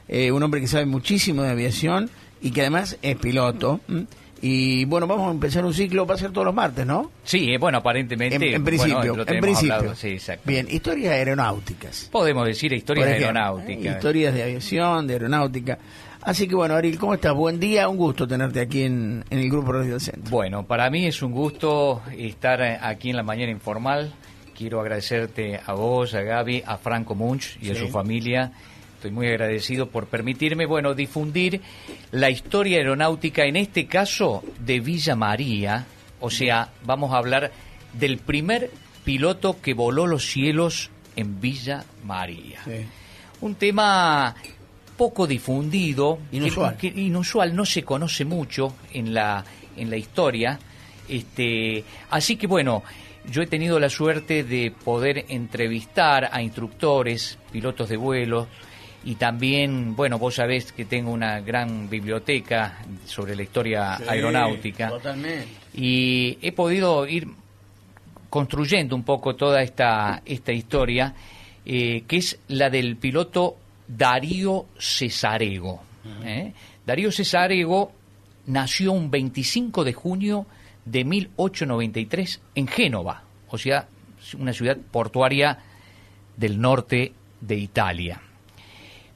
un hombre que sabe muchísimo de aviación y que además es piloto. Y bueno, vamos a empezar un ciclo, va a ser todos los martes, ¿no? Sí, bueno, aparentemente. En principio, bueno, en principio. Hablado, sí, exacto. Bien, historias aeronáuticas. Podemos decir historias aeronáuticas. Historias de aviación, de aeronáutica. Así que bueno, Ariel, ¿cómo estás? Buen día, un gusto tenerte aquí en el Grupo Radio del Centro. Bueno, para mí es un gusto estar aquí en la Mañana Informal. Quiero agradecerte a vos, a Gaby, a Franco Munch y a su familia. Estoy muy agradecido por permitirme, difundir la historia aeronáutica, en este caso de Villa María. O sea, vamos a hablar del primer piloto que voló los cielos en Villa María. Sí. Un tema poco difundido, inusual, no se conoce mucho en la historia. Así que bueno, yo he tenido la suerte de poder entrevistar a instructores, pilotos de vuelo. Y también, vos sabés que tengo una gran biblioteca sobre la historia aeronáutica. Totalmente. Y he podido ir construyendo un poco toda esta historia, que es la del piloto Darío Cesarego. Darío Cesarego nació un 25 de junio de 1893 en Génova, o sea, una ciudad portuaria del norte de Italia.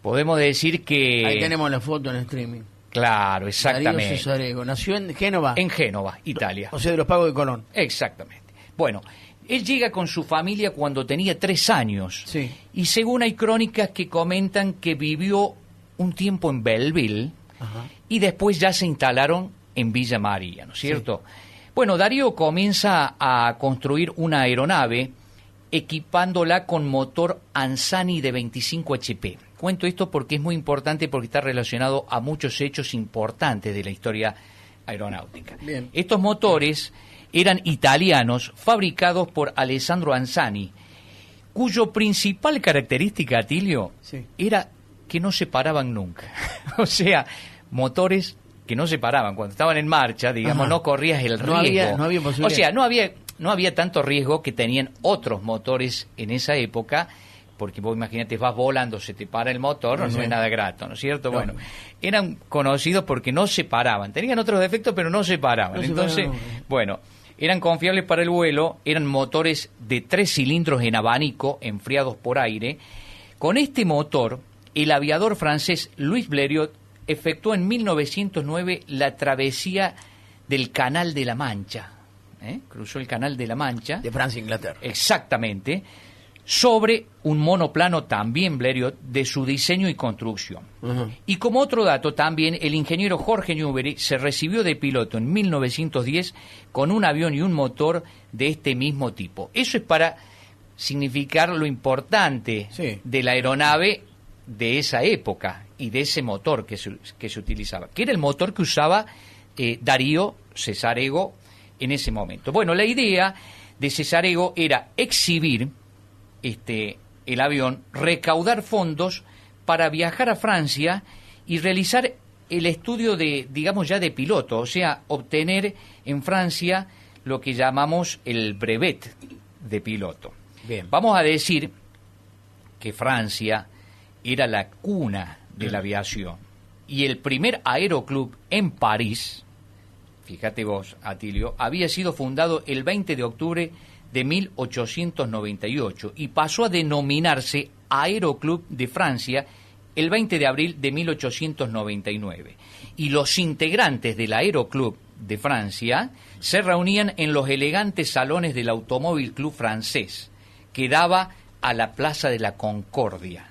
Podemos decir que... Ahí tenemos la foto en streaming. Claro, exactamente. Darío Cesarego, nació en Génova. En Génova, Italia. O sea, de los Pagos de Colón. Exactamente. Bueno, él llega con su familia cuando tenía 3 años. Sí. Y según hay crónicas que comentan que vivió un tiempo en Belleville. Ajá. Y después ya se instalaron en Villa María, ¿no es cierto? Sí. Bueno, Darío comienza a construir una aeronave equipándola con motor Anzani de 25 HP. Cuento esto porque es muy importante, porque está relacionado a muchos hechos importantes de la historia aeronáutica. Bien. Estos motores eran italianos, fabricados por Alessandro Anzani, cuyo principal característica, Atilio, era que no se paraban nunca. O sea, motores que no se paraban. Cuando estaban en marcha, digamos, no corrías el riesgo. No había posibilidad. O sea, no había tanto riesgo que tenían otros motores en esa época, porque vos imagínate, vas volando, se te para el motor, no es nada grato, ¿no es cierto? No. Bueno, eran conocidos porque no se paraban, tenían otros defectos, pero no se paraban. Entonces, eran confiables para el vuelo, eran motores de 3 cilindros en abanico, enfriados por aire. Con este motor, el aviador francés Louis Blériot efectuó en 1909 la travesía del Canal de la Mancha. Cruzó el Canal de la Mancha. De Francia a Inglaterra. Exactamente. Sobre un monoplano también Blériot de su diseño y construcción. Uh-huh. Y como otro dato también, el ingeniero Jorge Newbery se recibió de piloto en 1910 con un avión y un motor de este mismo tipo. Eso es para significar lo importante de la aeronave de esa época y de ese motor que se utilizaba, que era el motor que usaba Darío Cesarego en ese momento. Bueno, la idea de Cesarego era exhibir el avión, recaudar fondos para viajar a Francia y realizar el estudio de, digamos, ya de piloto, o sea, obtener en Francia lo que llamamos el brevet de piloto. Bien. Vamos a decir que Francia era la cuna de la aviación y el primer aeroclub en París, fíjate vos, Atilio, había sido fundado el 20 de octubre de 1898 y pasó a denominarse Aeroclub de Francia el 20 de abril de 1899. Y los integrantes del Aeroclub de Francia se reunían en los elegantes salones del Automóvil Club francés, que daba a la Plaza de la Concordia.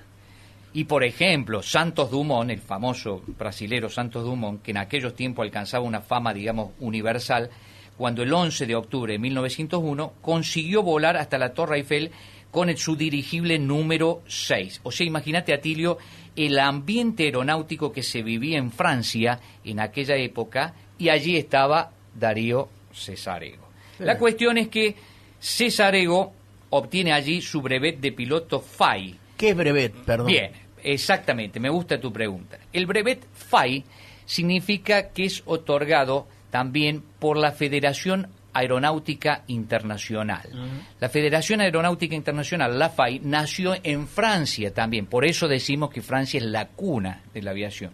Y, por ejemplo, Santos Dumont, el famoso brasilero Santos Dumont, que en aquellos tiempos alcanzaba una fama, digamos, universal, cuando el 11 de octubre de 1901 consiguió volar hasta la Torre Eiffel con su dirigible número 6. O sea, imagínate, Atilio, el ambiente aeronáutico que se vivía en Francia en aquella época, y allí estaba Darío Cesarego. Sí. La cuestión es que Cesarego obtiene allí su brevet de piloto FAI. ¿Qué es brevet, perdón? Bien, exactamente, me gusta tu pregunta. El brevet FAI significa que es otorgado también por la Federación Aeronáutica Internacional. La Federación Aeronáutica Internacional, la FAI, nació en Francia también, por eso decimos que Francia es la cuna de la aviación.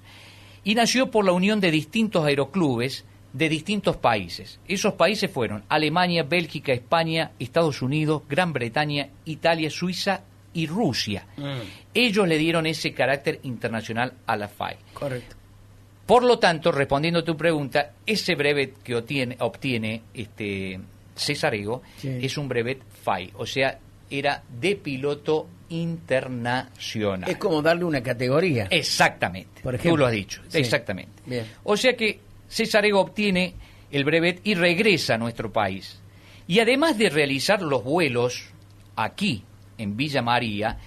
Y nació por la unión de distintos aeroclubes de distintos países. Esos países fueron Alemania, Bélgica, España, Estados Unidos, Gran Bretaña, Italia, Suiza y Rusia. Ellos le dieron ese carácter internacional a la FAI. Correcto. Por lo tanto, respondiendo a tu pregunta, ese brevet que obtiene Cesarego es un brevet FAI, o sea, era de piloto internacional. Es como darle una categoría. Exactamente, por ejemplo. Tú lo has dicho, Sí. exactamente. Bien. O sea que Cesarego obtiene el brevet y regresa a nuestro país. Y además de realizar los vuelos aquí, en Villa María,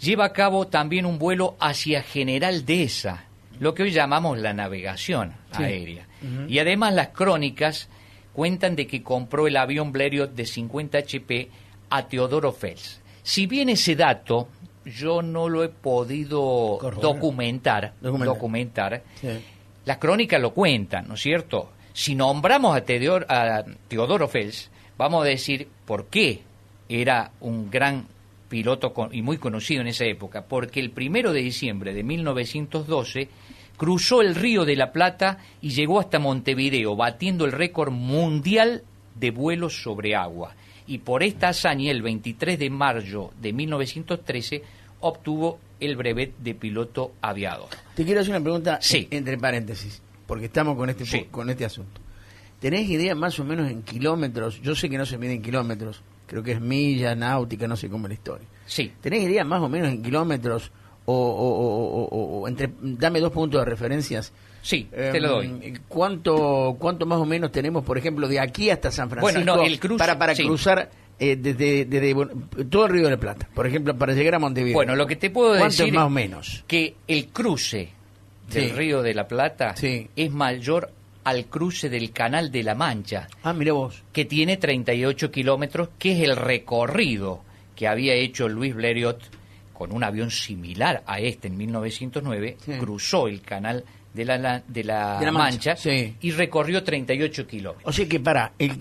lleva a cabo también un vuelo hacia General Dehesa, lo que hoy llamamos la navegación aérea. Y además las crónicas cuentan de que compró el avión Blériot de 50 HP a Teodoro Fels. Si bien ese dato yo no lo he podido documentar. Sí. Las crónicas lo cuentan, ¿no es cierto? Si nombramos a Teodoro Fels, vamos a decir por qué era un gran piloto y muy conocido en esa época, porque el 1 de diciembre de 1912 cruzó el Río de la Plata y llegó hasta Montevideo, batiendo el récord mundial de vuelos sobre agua. Y por esta hazaña, el 23 de mayo de 1913, obtuvo el brevet de piloto aviador. Te quiero hacer una pregunta Sí. entre paréntesis, porque estamos con este asunto. ¿Tenés idea más o menos en kilómetros? Yo sé que no se mide en kilómetros, creo que es millas, náutica, no sé cómo es la historia. Sí. ¿Tenés idea más o menos en kilómetros o dame 2 puntos de referencias? Sí, te lo doy. ¿Cuánto más o menos tenemos, por ejemplo, de aquí hasta San Francisco Bueno, no, el cruce, para sí. cruzar desde todo el Río de la Plata? Por ejemplo, para llegar a Montevideo. Bueno, lo que te puedo ¿Cuánto decir es más o menos? que el cruce del Sí. Río de la Plata Sí. es mayor al cruce del Canal de la Mancha, Ah, mira vos. que tiene 38 kilómetros, que es el recorrido que había hecho Luis Blériot con un avión similar a este en 1909, Sí. cruzó el Canal de la Mancha, Mancha sí. y recorrió 38 kilómetros. O sea que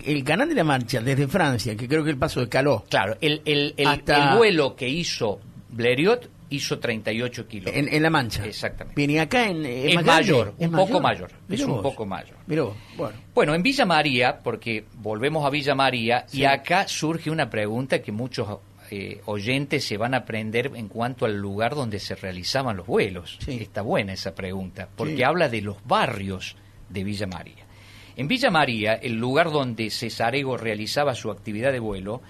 el Canal de la Mancha desde Francia, que creo que el paso de Caló, Claro, el Hasta- vuelo que hizo Blériot hizo 38 kilómetros. en la Mancha. Exactamente. Bien, y acá Es más grande, mayor, ¿es un poco mayor. Mirá Es un vos. poco mayor. Mirá vos, bueno. Bueno, en Villa María, porque volvemos a Villa María, Sí. y acá surge una pregunta que muchos oyentes se van a aprender en cuanto al lugar donde se realizaban los vuelos. Sí. Está buena esa pregunta, porque Sí. habla de los barrios de Villa María. En Villa María, el lugar donde Cesarego realizaba su actividad de vuelo,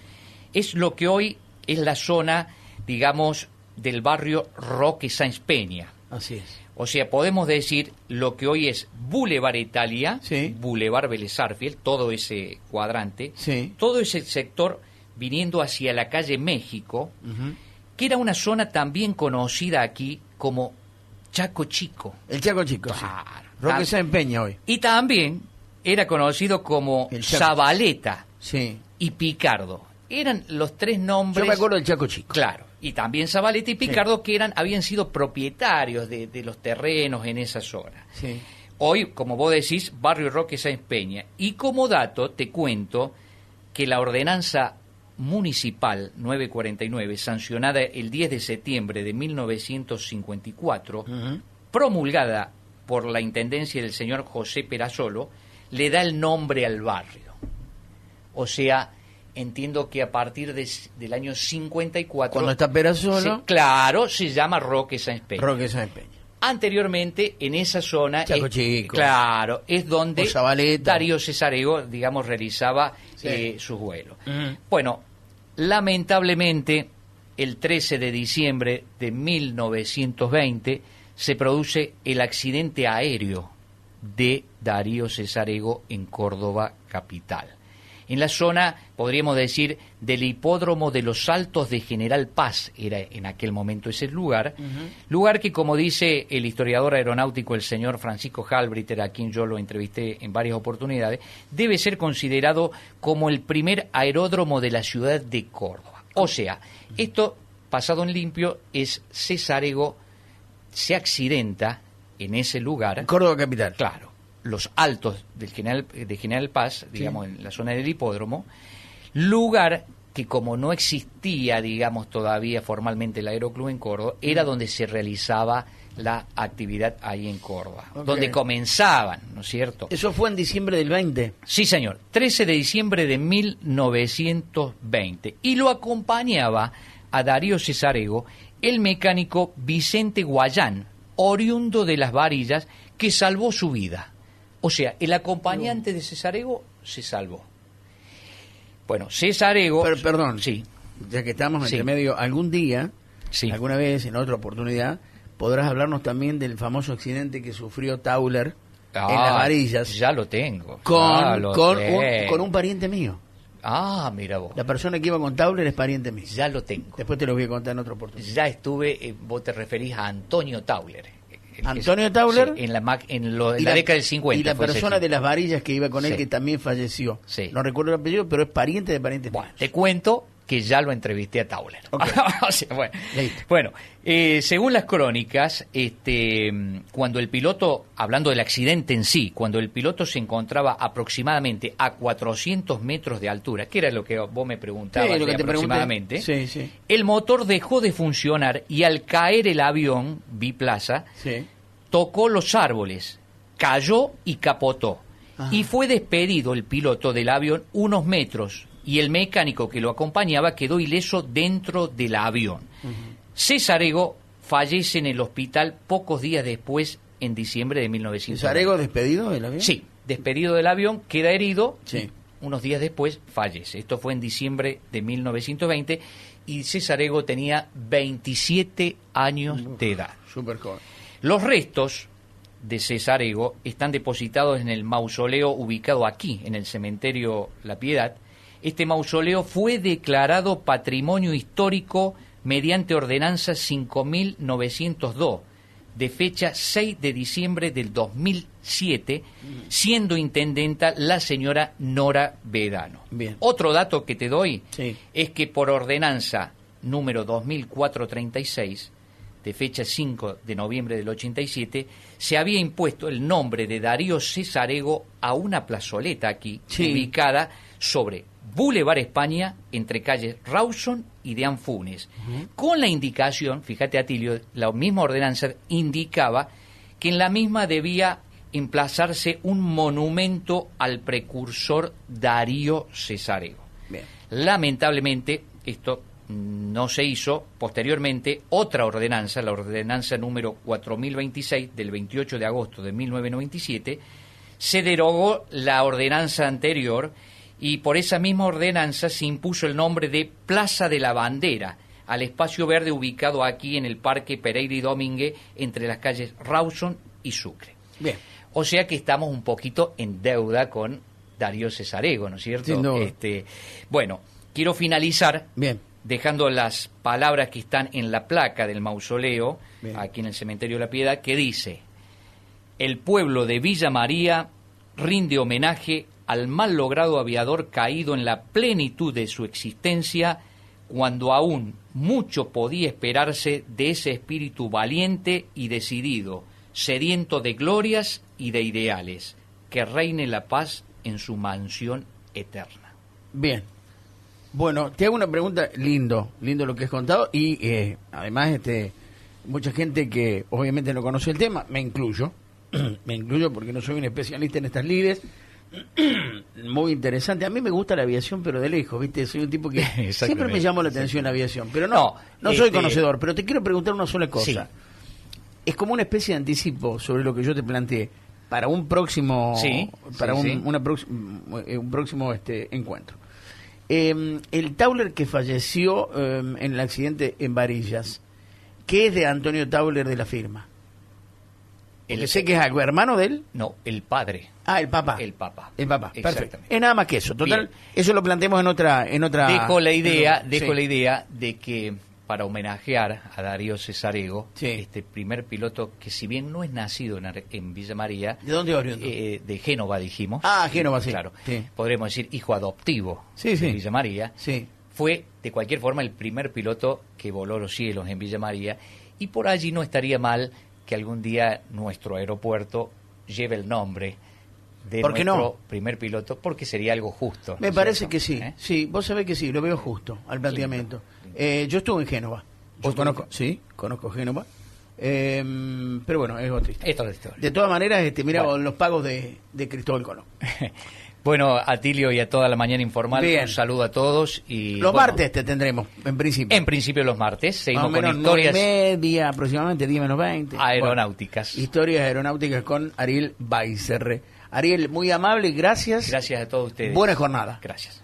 es lo que hoy es la zona, digamos, del barrio Roque Sáenz Peña. Así es. O sea, podemos decir lo que hoy es Boulevard Italia, Sí. Boulevard Vélez Sarsfield, todo ese cuadrante, Sí. todo ese sector viniendo hacia la calle México, Ujú. que era una zona también conocida aquí como Chaco Chico. El Chaco Chico, sí. Claro. Roque Sáenz Peña hoy. Y también era conocido como El Chaco. Zabaleta Sí. y Picardo. Eran los tres nombres. Yo me acuerdo del Chaco Chico. Claro, y también Zabaleta y Picardo, que habían sido propietarios de los terrenos en esa zona. Sí. Hoy, como vos decís, Barrio Roque Sáenz Peña. Y como dato, te cuento que la ordenanza municipal 949, sancionada el 10 de septiembre de 1954, Ujú. promulgada por la intendencia del señor José Perazzolo, le da el nombre al barrio. O sea, entiendo que a partir del año 54... Cuando está Perazzolo, claro, se llama Roque Sáenz Peña. Roque Sáenz Peña. Anteriormente, en esa zona, Chaco Chico. claro, es donde O Zabaleta. Darío Cesarego, digamos, realizaba Sí. sus vuelos. Ujú. Bueno, lamentablemente, el 13 de diciembre de 1920 se produce el accidente aéreo de Darío Cesarego en Córdoba capital. En la zona, podríamos decir, del hipódromo de los Altos de General Paz, era en aquel momento ese lugar, lugar que, como dice el historiador aeronáutico, el señor Francisco Halbriter, a quien yo lo entrevisté en varias oportunidades, debe ser considerado como el primer aeródromo de la ciudad de Córdoba. O sea, esto, pasado en limpio, es Cesarego se accidenta en ese lugar. Córdoba capital. Claro. los altos de General Paz, digamos, en la zona del hipódromo, lugar que como no existía, digamos, todavía formalmente el Aeroclub en Córdoba, era donde se realizaba la actividad ahí en Córdoba, donde comenzaban, ¿no es cierto? ¿Eso fue en diciembre del 20? Sí, señor, 13 de diciembre de 1920. Y lo acompañaba a Darío Cesarego el mecánico Vicente Guayán, oriundo de Las Varillas, que salvó su vida. O sea, el acompañante de Cesarego se salvó. Bueno, Cesarego... Perdón, sí. Ya que estamos entre medio, algún día, alguna vez, en otra oportunidad, podrás hablarnos también del famoso accidente que sufrió Tauler en Las Varillas. Ya lo tengo. Con un pariente mío. Ah, mira vos. La persona que iba con Tauler es pariente mío. Ya lo tengo. Después te lo voy a contar en otra oportunidad. Ya estuve, vos te referís a Antonio Tauler. Antonio Tauler, sí, en la década del 50. Y la persona de Las Varillas que iba con él, que también falleció. Sí. No recuerdo el apellido, pero es pariente de parientes. Bueno, te cuento que ya lo entrevisté a Tauler. Okay. O sea, bueno, según las crónicas, cuando el piloto, hablando del accidente en sí, cuando el piloto se encontraba aproximadamente a 400 metros de altura, que era lo que vos me preguntabas aproximadamente, el motor dejó de funcionar y al caer el avión biplaza, tocó los árboles, cayó y capotó. Ajá. Y fue despedido el piloto del avión unos metros y el mecánico que lo acompañaba quedó ileso dentro del avión. Cesarego fallece en el hospital pocos días después, en diciembre de 1920. ¿Cesarego despedido del avión? Sí, despedido del avión, queda herido, unos días después fallece. Esto fue en diciembre de 1920 y Cesarego tenía 27 años de edad. Súper joven. Los restos de Cesarego están depositados en el mausoleo ubicado aquí, en el cementerio La Piedad. Este mausoleo fue declarado Patrimonio Histórico mediante ordenanza 5.902, de fecha 6 de diciembre del 2007, siendo intendenta la señora Nora Vedano. Bien. Otro dato que te doy es que por ordenanza número 2436, de fecha 5 de noviembre del 87, se había impuesto el nombre de Darío Cesarego a una plazoleta aquí, ubicada sobre Boulevard España, entre calles Rawson y de Anfunes, con la indicación, fíjate Atilio, la misma ordenanza indicaba que en la misma debía emplazarse un monumento al precursor Darío Cesarego. Bien. Lamentablemente, esto no se hizo. Posteriormente, otra ordenanza, la ordenanza número 4026 del 28 de agosto de 1997, se derogó la ordenanza anterior y por esa misma ordenanza se impuso el nombre de Plaza de la Bandera al espacio verde ubicado aquí en el Parque Pereira y Domínguez entre las calles Rawson y Sucre. Bien. O sea que estamos un poquito en deuda con Darío Cesarego, ¿no es cierto? Sin duda. Bueno, quiero finalizar dejando las palabras que están en la placa del mausoleo, aquí en el Cementerio de la Piedad, que dice: el pueblo de Villa María rinde homenaje al mal logrado aviador caído en la plenitud de su existencia, cuando aún mucho podía esperarse de ese espíritu valiente y decidido, sediento de glorias y de ideales, que reine la paz en su mansión eterna. Bien. Bueno, te hago una pregunta, lindo lo que has contado, y además mucha gente que obviamente no conoce el tema, me incluyo porque no soy un especialista en estas lides. Muy interesante. A mí me gusta la aviación, pero de lejos, ¿viste? Soy un tipo que siempre me llamó la atención la aviación, pero no soy conocedor. Pero te quiero preguntar una sola cosa. Es como una especie de anticipo sobre lo que yo te planteé para un próximo un próximo encuentro. El Tauler que falleció en el accidente en Varillas, ¿qué es de Antonio Tauler de la firma? Sé que es algo hermano de él. No, el padre. Ah, el papá. El papá. Perfecto. Es nada más que eso. Total, bien. Eso lo planteamos en otra. Dejo la idea de que para homenajear a Darío Cesarego, este primer piloto que si bien no es nacido en Villa María. ¿De dónde oriundo? De Génova, dijimos. Ah, Génova, sí. Claro. Sí. Podremos decir hijo adoptivo de Villa María. Sí. Fue de cualquier forma el primer piloto que voló los cielos en Villa María y por allí no estaría mal que algún día nuestro aeropuerto lleve el nombre de ¿Por qué nuestro no? primer piloto, porque sería algo justo. Me ¿no es parece cierto? que sí, sí, vos sabés que sí, lo veo justo al planteamiento. Yo estuve en Génova, yo conozco, sí, conozco Génova, pero bueno, es otra historia. Esto es la historia. De todas maneras, mira Bueno. los pagos de Cristóbal Colón. Bueno, Atilio y a toda la mañana informal, Bien. un saludo a todos. Y Los bueno, martes te tendremos, en principio. En principio los martes, Más seguimos o con menos historias 9:30, aproximadamente 10 menos 20. aeronáuticas. Bueno, historias aeronáuticas con Ariel Baicerre. Ariel, muy amable, gracias. Gracias a todos ustedes. Buena jornada. Gracias.